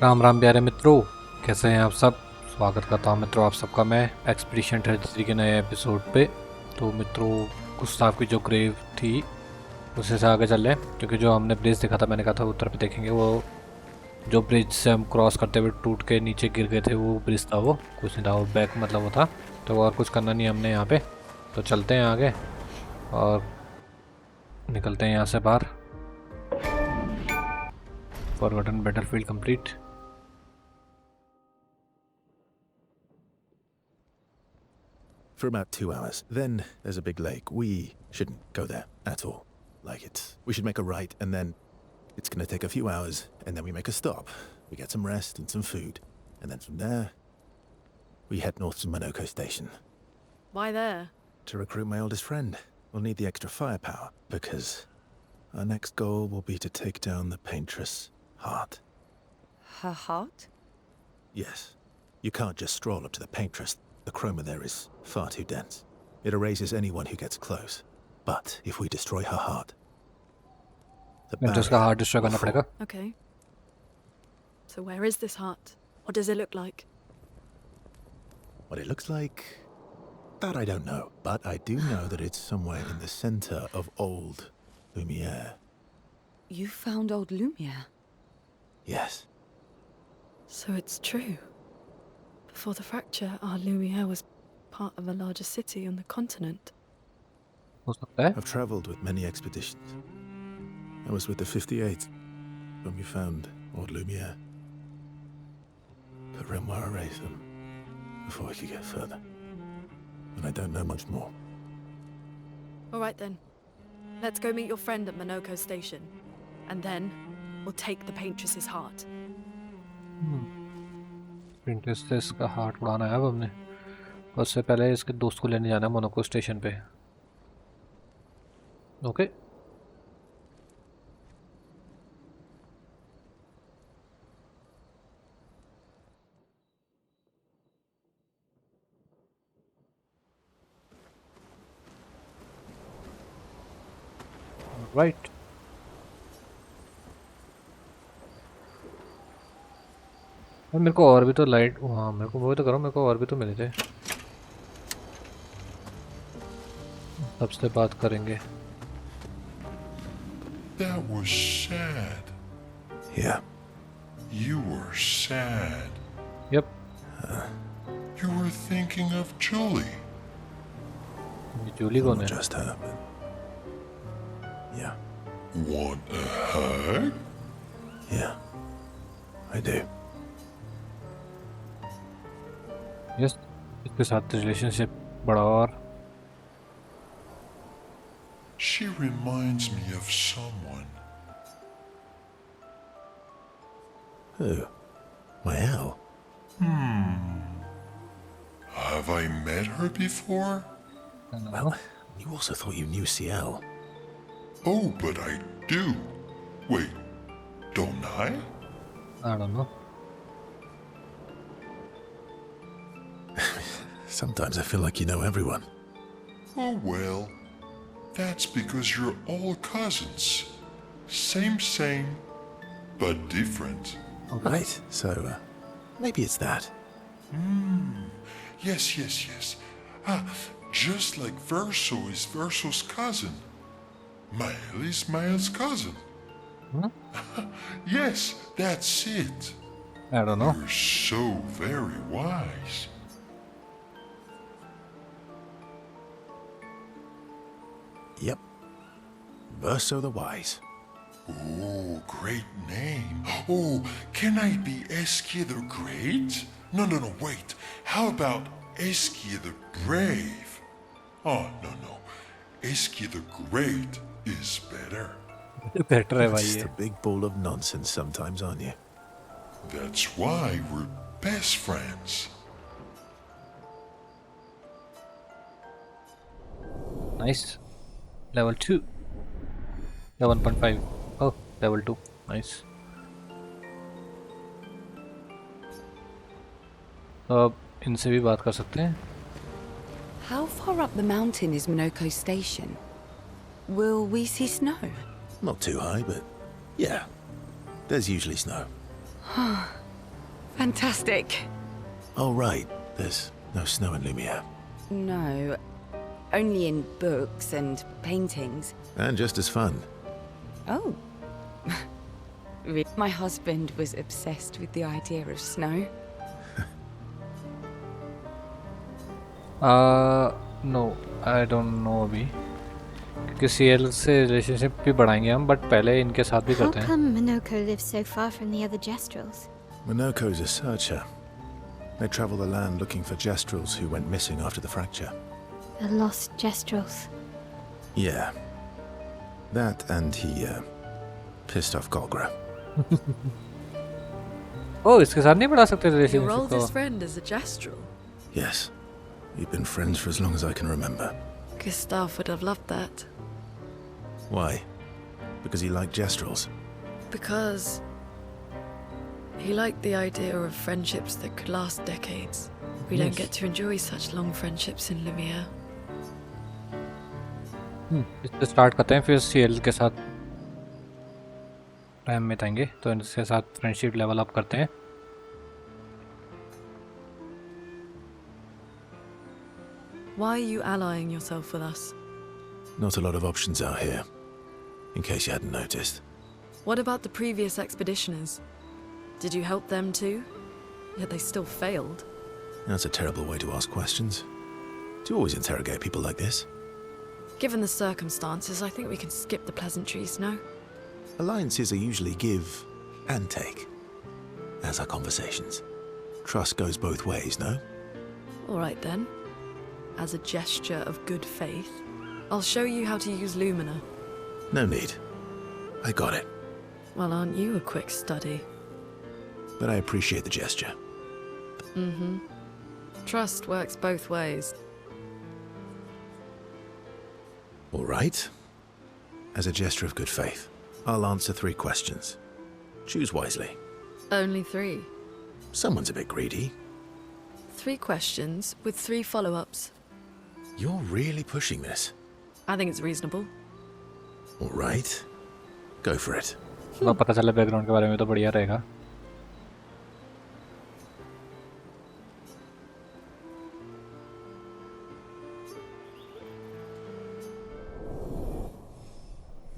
राम राम प्यारे मित्रों, कैसे हैं आप सब। स्वागत करता हूं मित्रों आप सबका मैं एक्सपीडिशन 33 के नए एपिसोड पे। तो मित्रों, गुस्ताव की जो ग्रेव थी उसे से आगे चल रहे हैं, क्योंकि जो हमने ब्रिज देखा था, मैंने कहा था उत्तर पे देखेंगे, वो जो ब्रिज से हम क्रॉस करते हुए टूट के नीचे गिर गए थे वो ब्रिज था, वो कुछ नहीं था, वो बैक मतलब वो था। तो और कुछ करना नहीं हमने यहाँ पे, तो चलते हैं आगे और निकलते हैं यहाँ से बाहर। Forgotten battlefield complete. For about 2 hours. Then there's a big lake. We shouldn't go there at all. We should make a right, and then it's gonna take a few hours, and then we make a stop. We get some rest and some food, and then from there, we head north to Monoko Station. Why there? To recruit my oldest friend. We'll need the extra firepower, because our next goal will be to take down the Paintress Heart. Her heart? Yes. You can't just stroll up to the Paintress. The chroma there is far too dense. It erases anyone who gets close. But if we destroy her heart, the barrier will fall. Okay. So where is this heart? What does it look like? What it looks like, that I don't know. But I do know that it's somewhere in the center of old Lumiere. You found old Lumiere? Yes. So it's true. Before the fracture, our Lumiere was part of a larger city on the continent. I've traveled with many expeditions. I was with the 58th when we found old Lumiere. But Renoir erased them before we could get further. And I don't know much more. All right then. Let's go meet your friend at Monoko Station. And then we'll take the Paintress's heart. प्रिंटेस से इसका heart उड़ाना है अब हमने। उससे पहले इसके दोस्त को लेने जाना है मोनाको स्टेशन पे। Okay right. मेरे को और भी तो लाइट, हाँ मेरे को वो तो करो, मेरे को और भी तो मिले थे। सबसे बात करेंगे। That was sad. Yeah. You were sad. Yep. You were thinking of Julie. Julie कौन Not है? just her, but... Yeah. Want a hug? Yeah. I do. Yes, इसके साथ रिलेशनशिप बड़ा और She reminds me of someone. Who? Well. Have I met her before? Well, you also thought you knew CL. Oh, but I do. Wait, don't I? I don't know. Sometimes I feel like you know everyone. Oh well, that's because you're all cousins. Same, but different. Right, so maybe it's that. Yes. Ah, just like Verso is Verso's cousin. Mael is Mael's cousin. Yes, that's it. I don't know. You're so very wise. Yep. Verso the Wise. Oh, great name. Oh, can I be Eskia the Great? No, wait. How about Eskia the Brave? Oh, no. Eskia the Great is better. Better है भाई Just ये। a big ball of nonsense sometimes, aren't you? That's why we're best friends. Nice. Level 2. Level 1.5. Oh, level 2. Nice. अब इनसे भी बात कर सकते हैं। How far up the mountain is Monoko Station? Will we see snow? Not too high, but yeah. There's usually snow. fantastic. Oh, right. There's no snow in Lumiere. No, only in books and paintings. And just as fun. Oh. My husband was obsessed with the idea of snow. No I don't know अभी, क्योंकि CL से relationship भी बढ़ाएंगे हम, but पहले इनके साथ भी How करते हैं. come Minoko lives so far from the other Jestrels? Minoko's a searcher. They travel the land looking for Jestrels who went missing after the fracture. The lost Jestrels. Yeah. That and he pissed off Golgra. ओ इसके साथ नहीं बढ़ा सकते Your relationship oldest को. friend is a Gestrel. Yes. We've been friends for as long as I can remember. Gustav would have loved that. Why? Because he liked Jestrels. Because he liked the idea of friendships that could last decades. We don't Yes. get to enjoy such long friendships in Lumiere. इससे start करते हैं, फिर CL के साथ time में आएंगे, तो इनके साथ फ्रेंडशिप लेवल अप करते हैं. Why are you allying yourself with us? Not a lot of options out here. In case you hadn't noticed. What about the previous expeditioners? Did you help them too? Yet they still failed. That's a terrible way to ask questions. Do you always interrogate people like this? Given the circumstances, I think we can skip the pleasantries, no? Alliances are usually give and take, as are conversations. Trust goes both ways, no? All right then. As a gesture of good faith, I'll show you how to use Lumina. No need. I got it. Well, aren't you a quick study? But I appreciate the gesture. Trust works both ways. All right. As a gesture of good faith, I'll answer 3 questions. Choose wisely. Only 3. Someone's a bit greedy. 3 questions with 3 follow-ups. You're really pushing this. I think it's reasonable. All right. Go for it. अगर पता चला background के बारे में तो बढ़िया रहेगा.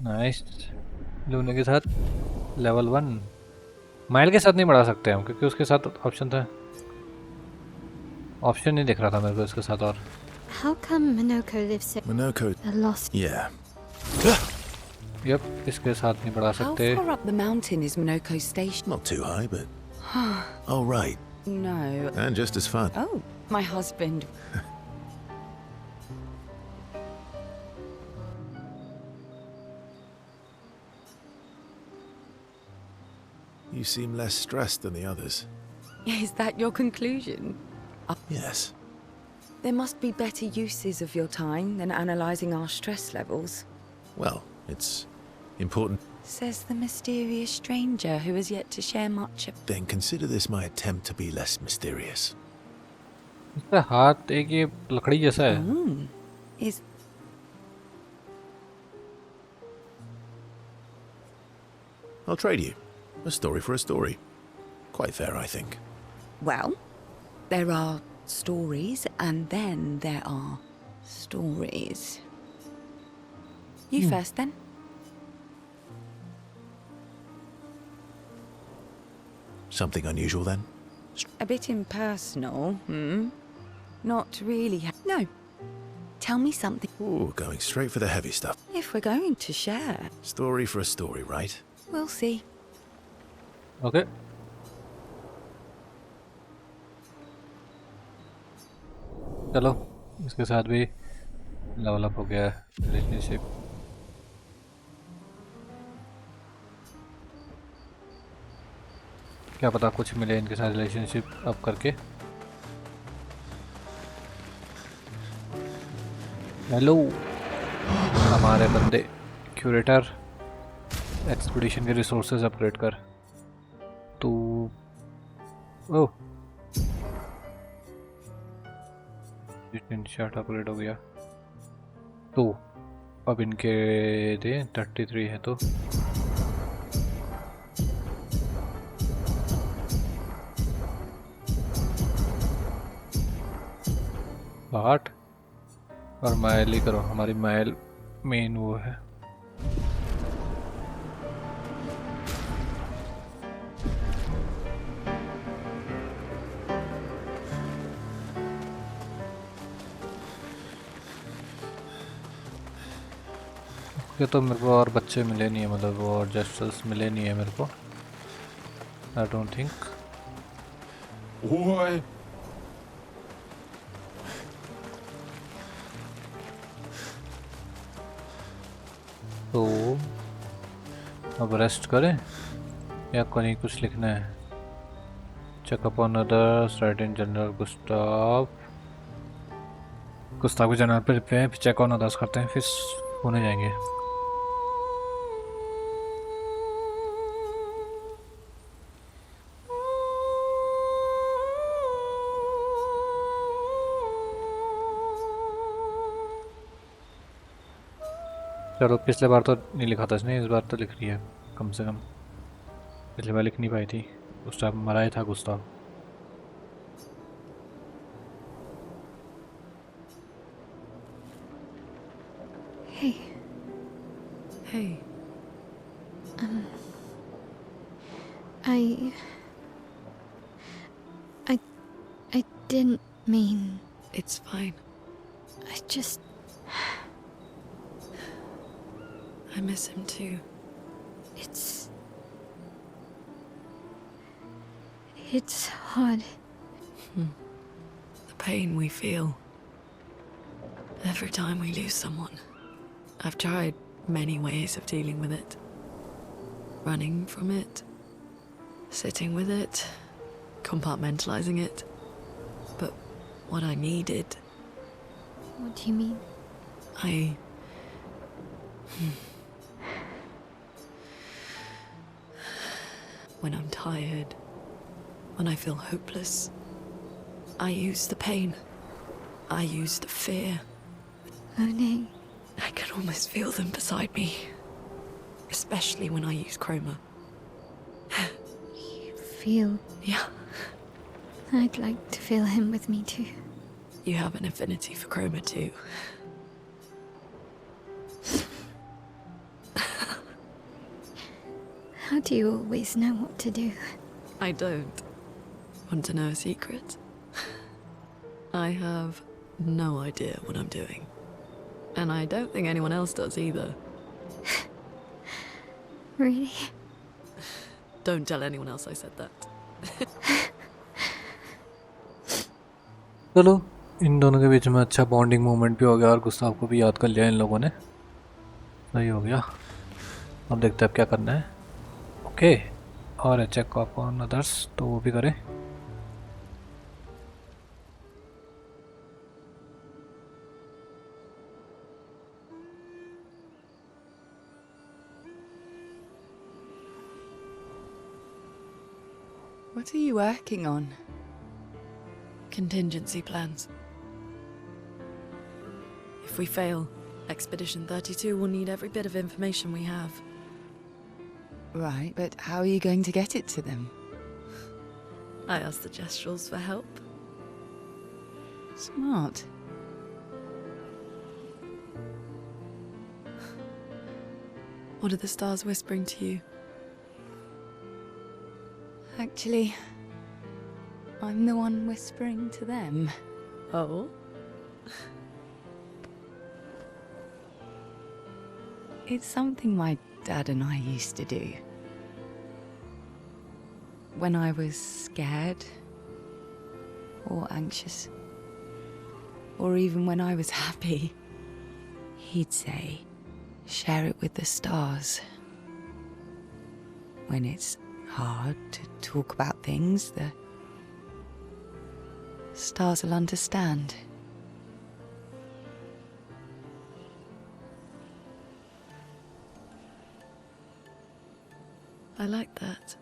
Nice. लूने के साथ लेवल 1. माइल के साथ नहीं बढ़ा सकते हम, क्योंकि उसके साथ ऑप्शन था. ऑप्शन नहीं दिख रहा था मेरे को इसके साथ. और How come Minoko lives so... Minoko. The lost... Yeah. Yep, इसके साथ नहीं बढ़ा How सकते. far up the mountain is Minoko Station? Not too high, but... Oh, right. No. And just as fun. Oh, my husband. You seem less stressed than the others. Is that your conclusion? Yes. There must be better uses of your time than analysing our stress levels. Well, it's important. Says the mysterious stranger who has yet to share much of... Then consider this my attempt to be less mysterious. इसका हाथ एक ये लकड़ी जैसा है. Is... I'll trade you. A story for a story. Quite fair, I think. Well, there are stories and then there are stories. You first then. Something unusual then? A bit impersonal, Not really. No. Tell me something. Ooh, going straight for the heavy stuff. If we're going to share, Story for a story, right? we'll see. Okay. चलो, इसके साथ भी level up हो गया relationship. क्या पता कुछ मिले इनके साथ रिलेशनशिप अप करके. हेलो हमारे बंदे. क्यूरेटर, एक्सपीडिशन के रिसोर्सेज अपग्रेड कर. तो ओह शॉट अपग्रेड हो गया. तो अब इनके दे 33 है तो बाट और माइल ही करो, हमारी माइल मेन वो है। ये तो मेरे को और बच्चे मिले नहीं है, मतलब वो और जेस्टर्स मिले नहीं है मेरे को, आई डोंट थिंक। Why? तो अब रेस्ट करें या कहीं कुछ लिखना है? Check upon others, right in general Gustav. Gustav के जनरल पे लिखते हैं, फिर चेक ऑन अदर्स करते हैं, फिर होने जाएंगे। चलो, पिछले बार तो नहीं लिखा था इसने, इस बार तो लिख रही है कम से कम। पिछली बार लिख नहीं पाई थी, उस टाइम मरा ही था Gustav. Hey, Hey, I. I didn't mean. it's fine. I just. I miss him too. It's. It's hard. The pain we feel every time we lose someone. I've tried many ways of dealing with it. Running from it, sitting with it, compartmentalizing it. But what I needed, What do you mean? I... When I'm tired, when I feel hopeless, I use the pain. I use the fear. Monet. I can almost feel them beside me. Especially when I use chroma. You feel. Yeah, I'd like to feel him with me too. you have an affinity for chroma too. How do you always know what to do? I don't. Want to know a secret? I have no idea what I'm doing. And I don't think anyone else does either. Really? Don't tell anyone else I said that. चलो, इन दोनों के बीच में अच्छा bonding moment भी हो गया और Gustav को भी याद कर लिया इन लोगों ने। सही हो गया। अब देखते हैं अब क्या करना है। ओके, और चेक अपॉन अदर्स, तो वो भी करें। What are you working on? Contingency plans. If we fail, Expedition 32 will need every bit of information we have. Right, but how are you going to get it to them? I asked the Gestrals for help. Smart. What are the stars whispering to you? Actually, I'm the one whispering to them. Oh? It's something my dad and I used to do. When I was scared, or anxious, or even when I was happy, he'd say, share it with the stars. When it's hard to talk about things, the stars will understand. I like that.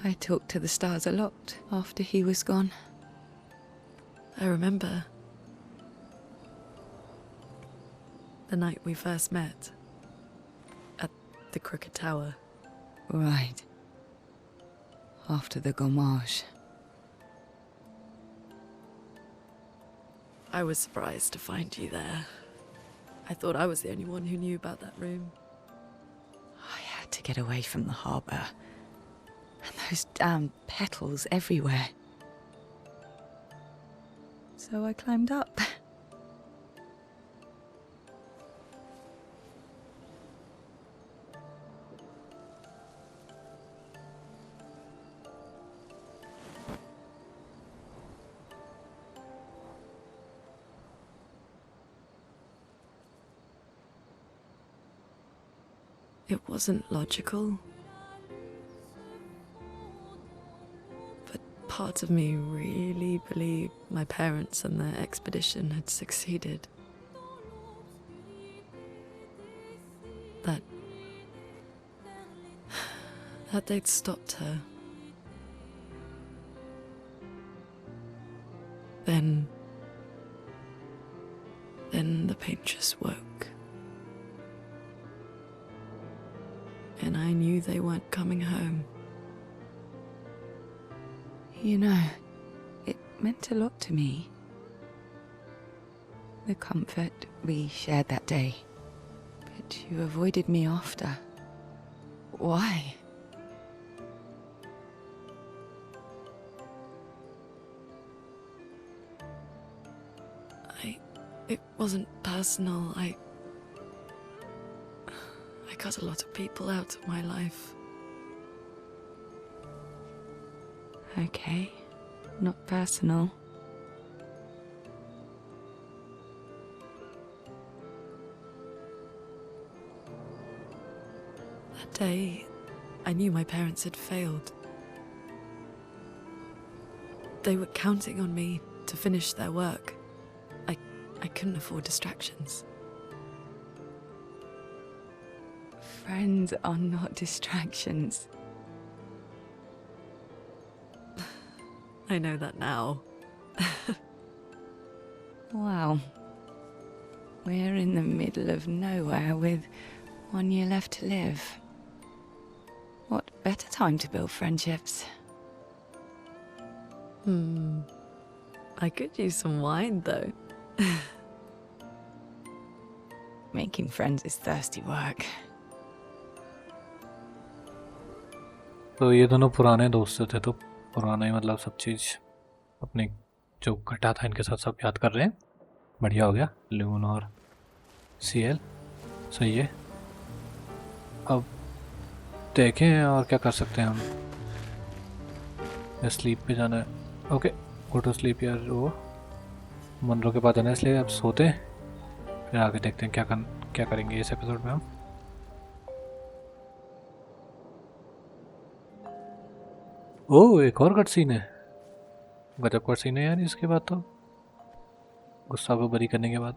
I talked to the stars a lot after he was gone. I remember the night we first met at the Crooked Tower. Right. after the gommage. I was surprised to find you there. I thought I was the only one who knew about that room. I had to get away from the harbour. And those damn petals everywhere. So I climbed up. It wasn't logical. But part of me really believed my parents and their expedition had succeeded. That they'd stopped her. Then the pain just woke. And I knew they weren't coming home. You know, it meant a lot to me. The comfort we shared that day. But you avoided me after. Why? It wasn't personal. I cut a lot of people out of my life. Okay, not personal. That day, I knew my parents had failed. They were counting on me to finish their work. I couldn't afford distractions. Friends are not distractions. I know that now. Wow. We're in the middle of nowhere with 1 year left to live. What better time to build friendships? I could use some wine, though. Making friends is thirsty work. तो ये दोनों पुराने दोस्त थे, तो पुराने मतलब सब चीज़ अपने जो घटा था इनके साथ सब याद कर रहे हैं। बढ़िया हो गया। लून और सीएल सही है। अब देखें और क्या कर सकते हैं हम। स्लीप पे जाना है। ओके, गो टू स्लीप यार। वो मनरो के पास जाना है, इसलिए अब सोते हैं, फिर आगे देखते हैं क्या करेंगे इस एपिसोड में हम। ओह, एक और कट सीन है। गजब कट सीन है यार इसके बाद तो, गुस्सा को बरी करने के बाद।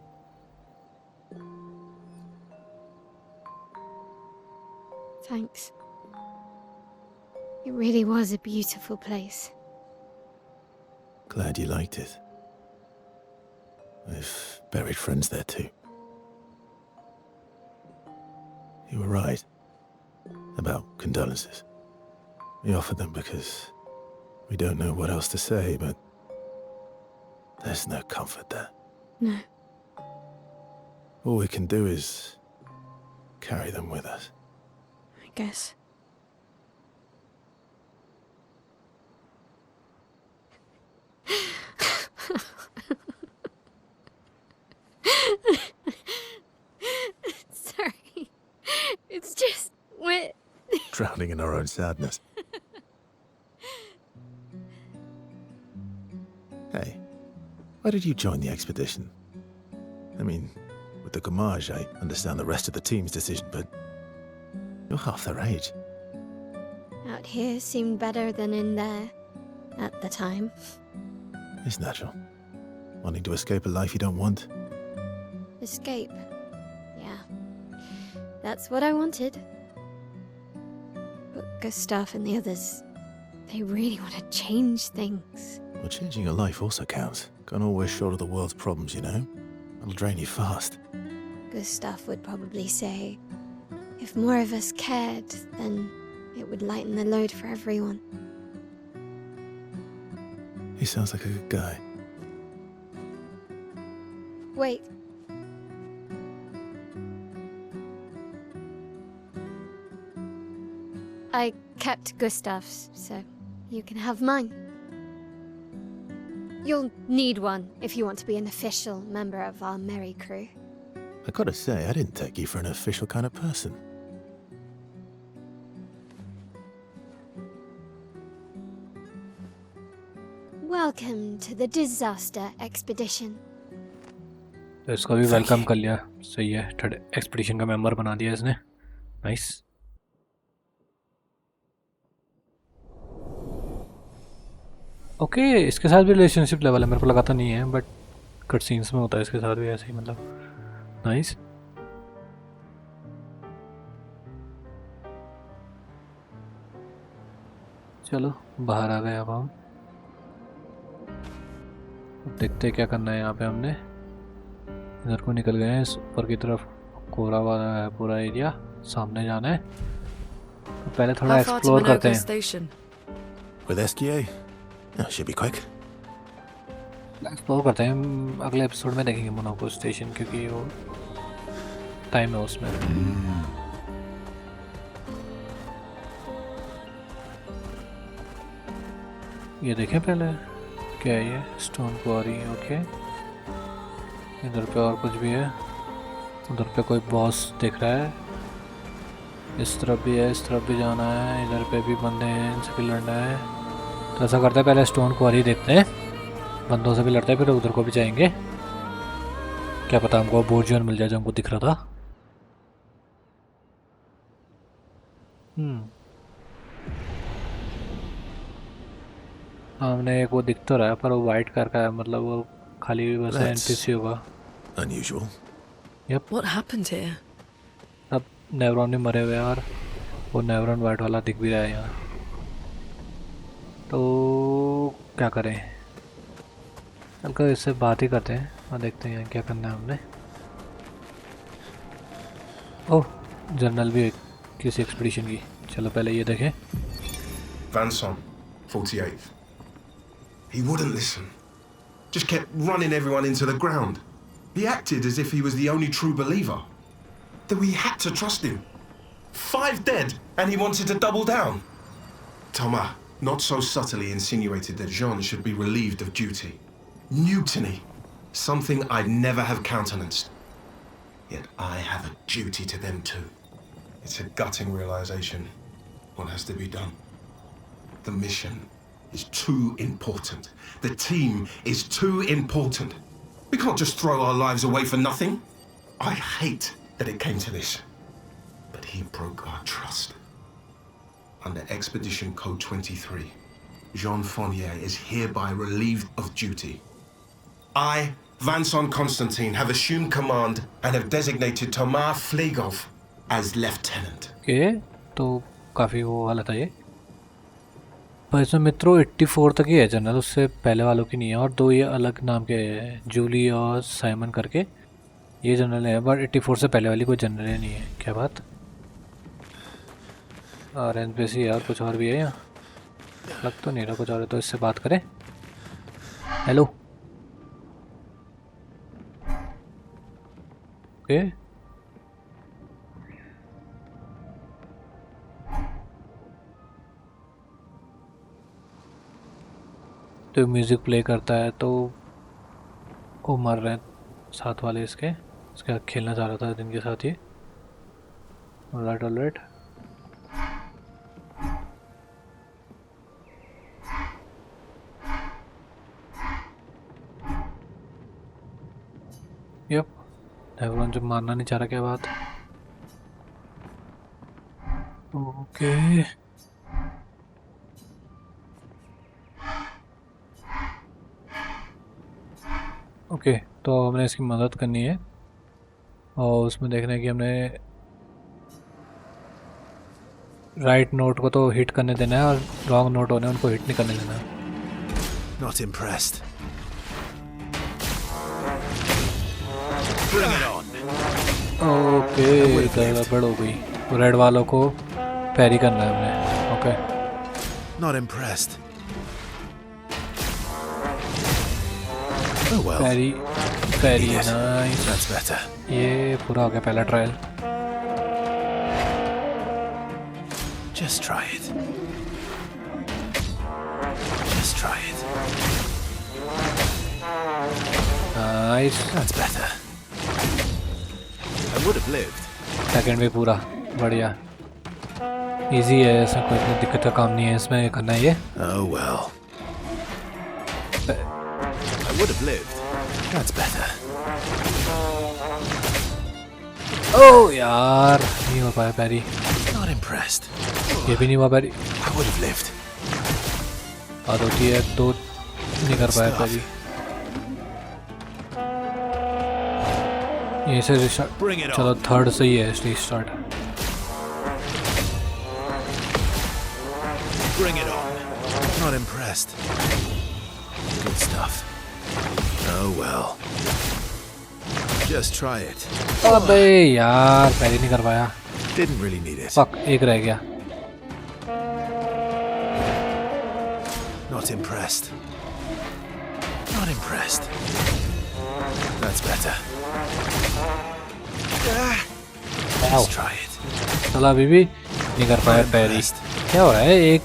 Thanks. It really was a beautiful place. Glad you liked it. I've buried friends there too. You were right about condolences. We offered them because we don't know what else to say, but there's no comfort there. No. All we can do is carry them with us. I guess. Sorry. It's just wet. Drowning in our own sadness. Hey, why did you join the expedition? I mean, with the Gamage, I understand the rest of the team's decision, but you're half their age. Out here seemed better than in there at the time. It's natural. Wanting to escape a life you don't want. Escape. Yeah. That's what I wanted. But Gustav and the others, they really want to change things. Well, changing your life also counts. Can't always shoulder the world's problems, you know? It'll drain you fast. Gustav would probably say, if more of us cared, then it would lighten the load for everyone. He sounds like a good guy. Wait. I kept Gustav's, so you can have mine. You'll need one if you want to be an official member of our merry crew. I gotta say, I didn't take you for an official kind of person. Welcome to the disaster expedition. तो इसको भी welcome कर लिया, सही है। Third expedition का member बना दिया इसने, नाइस। ओके, इसके साथ भी रिलेशनशिप लेवल है, मेरे को लगा था नहीं है, बट कट सीन्स में होता है इसके साथ भी ऐसे ही, मतलब नाइस। चलो बाहर आ गए अब हम, देखते हैं क्या करना है यहाँ पे। हमने इधर को निकल गए हैं, इस ऊपर की तरफ कोरा वाला है पूरा एरिया, सामने जाना है। तो पहले थोड़ा एक्सप्लोर करते हैं। With SKA? Oh, should be quick. Explore करते हैं, अगले एपिसोड में देखेंगे मोनाको स्टेशन, क्योंकि वो टाइम है उसमें। ये देखें पहले क्या है, ये स्टोन क्वारी, ओके। इधर पे और कुछ भी है, उधर पे कोई बॉस दिख रहा है, इस तरफ भी है, इस तरफ भी जाना है, इधर पे भी बंदे हैं, इनसे भी लड़ना है। तो ऐसा करते हैं, पहले स्टोन क्वारी देखते हैं, बंदों से भी लड़ते हैं, फिर उधर को भी जाएंगे। क्या पता हमको बोर्जियन मिल जाए जो हमको दिख रहा था। हमने एक वो दिख तो रहा है, पर वो वाइट कार का है, मतलब वो खाली बस एनपीसी होगा। Unusual. Yep, What happened here? अब नेवरॉन भी मरे हुए हैं और वो नेवरॉन वाइट वाला दिख भी रहा है यहाँ। तो क्या करें, चलकर इससे बात ही करते हैं और देखते हैं क्या करना है हमने। ओह, जर्नल भी है किसी एक्सपीडिशन की, चलो पहले ये देखें। Vanson, 48th. He wouldn't listen. Just kept running everyone into the ground. He acted as if he was the only true believer. That we had to trust him. 5 dead, and he wanted to double down. Thomas, not so subtly insinuated that Jean should be relieved of duty. Mutiny. Something I'd never have countenanced. Yet I have a duty to them too. It's a gutting realization. What has to be done? The mission is too important. The team is too important. We can't just throw our lives away for nothing. I hate that it came to this. But he broke our trust. Under Expedition Code 23, Jean Fournier is hereby relieved of duty. I, Vanson Constantine, have assumed command and have designated Thomas Flegov as lieutenant. Okay, तो काफ़ी वो हालत है ये, पर इसमें मित्रों 84 तक ही है जनरल, उससे पहले वालों की नहीं है। और 2 ये अलग नाम के हैं, जूली और साइमन करके, ये जनरल है, बट 84 से पहले वाली कोई जनरल ही नहीं है। क्या बात, और एनपीसी है और कुछ और भी है यहाँ, लग तो नहीं रहा कुछ और है। तो इससे बात करें। हेलो, ओके, तो म्यूज़िक प्ले करता है, तो वो मर रहे हैं साथ वाले इसके साथ खेलना चाह रहा था जिनके साथ ये। ऑलराइट ऑलराइट, यप, नेवरॉन जो मारना नहीं चाह रहा, क्या बात। ओके, ओके, तो हमने इसकी मदद करनी है और उसमें देखना है कि हमने राइट नोट को तो हिट करने देना है और रॉन्ग नोट होने उनको हिट नहीं करने देना है। Not impressed. Bring it on. Okay, गड़बड़ हो गई, रेड वालों को पैरी करना है हमने। Okay, Not impressed. Oh well. Very Yes. Nice. That's better. ये पूरा हो गया पहला trial. Just try it. Just try it. Nice. That's better. I would have lived. Second भी पूरा बढ़िया। इजी है, ऐसा कोई इतनी दिक्कत का काम नहीं है इसमें करना ये। Oh well. I would have lived. That's better. ओह यार नहीं हो पाया पैरी। Not impressed. ये भी नहीं हुआ पैरी। I would have lived. बात होती है तो नहीं कर पाया पैरी। यहीं से रिस्टार्ट। Bring it चलो on. थर्ड सही है restart. Bring it on. Not impressed. Good stuff. Oh well. Just try it. अबे यार पैरी नहीं कर पाया। Didn't really need it. Fuck एक रह गया। Not impressed. Not impressed. That's better. Just try it. चला अभी भी नहीं कर पाया Not पैरी। impressed. क्या हो रहा है? एक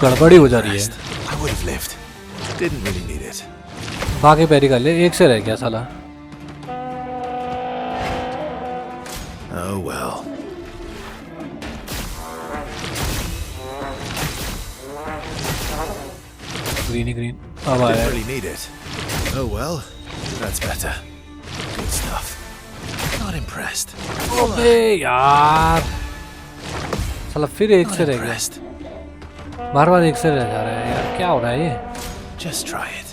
गड़बड़ी हो जा रही है। I would have lived. Didn't really need it. बाकी पैरी कर ले, एक से रह गया साला। Oh well. ग्रीन ही ग्रीन अब Didn't आया। really need it. Oh well. That's better. Good stuff. Not impressed. अबे यार साला फिर एक Not से रह गया। impressed. बार बार एक से रह जा रहा है यार, क्या हो रहा है ये? Just try it.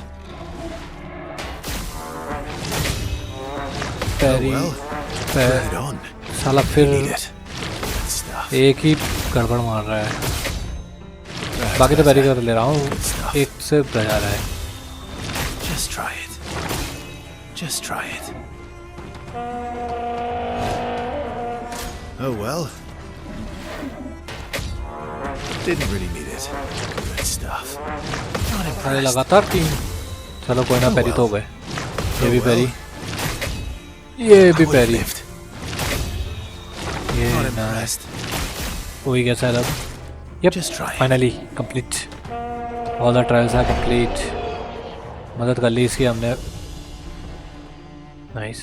Pairi Well, पैर bring it on. साला फिर Need it. Good stuff. एक ही गड़बड़ मार रहा है। That's बाकी तो पैरी better. कर ले रहा हूँ, एक से रह जा रहा है। Just try it. Just try it. Oh well. Didn't really need it. Good stuff. Not अरे impressed. लगातार तीन। चलो कोई ना, Oh पैरी तो हो well. गए। ये भी Oh पैरी, well. ये I भी would have पैरी। lived. ये Not ना impressed. हो ही गया शायद अब। Yep Just try it. Finally complete. All the trials are complete. मदद कर ली इसकी हमने। नाइस।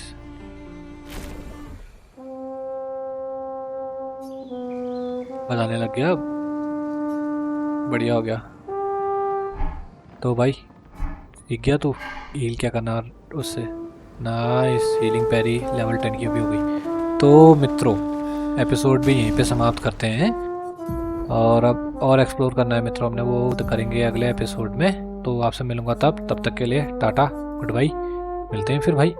बजाने लग गया अब, बढ़िया हो गया। तो भाई सीख गया तू हील क्या करना उससे। नाइस, हीलिंग पैरी लेवल 10 की भी हो गई। तो मित्रों एपिसोड भी यहीं पे समाप्त करते हैं, और अब और एक्सप्लोर करना है मित्रों हमने, वो तो करेंगे अगले एपिसोड में। तो आपसे मिलूंगा तब तक के लिए टाटा गुड बाय, मिलते हैं फिर भाई।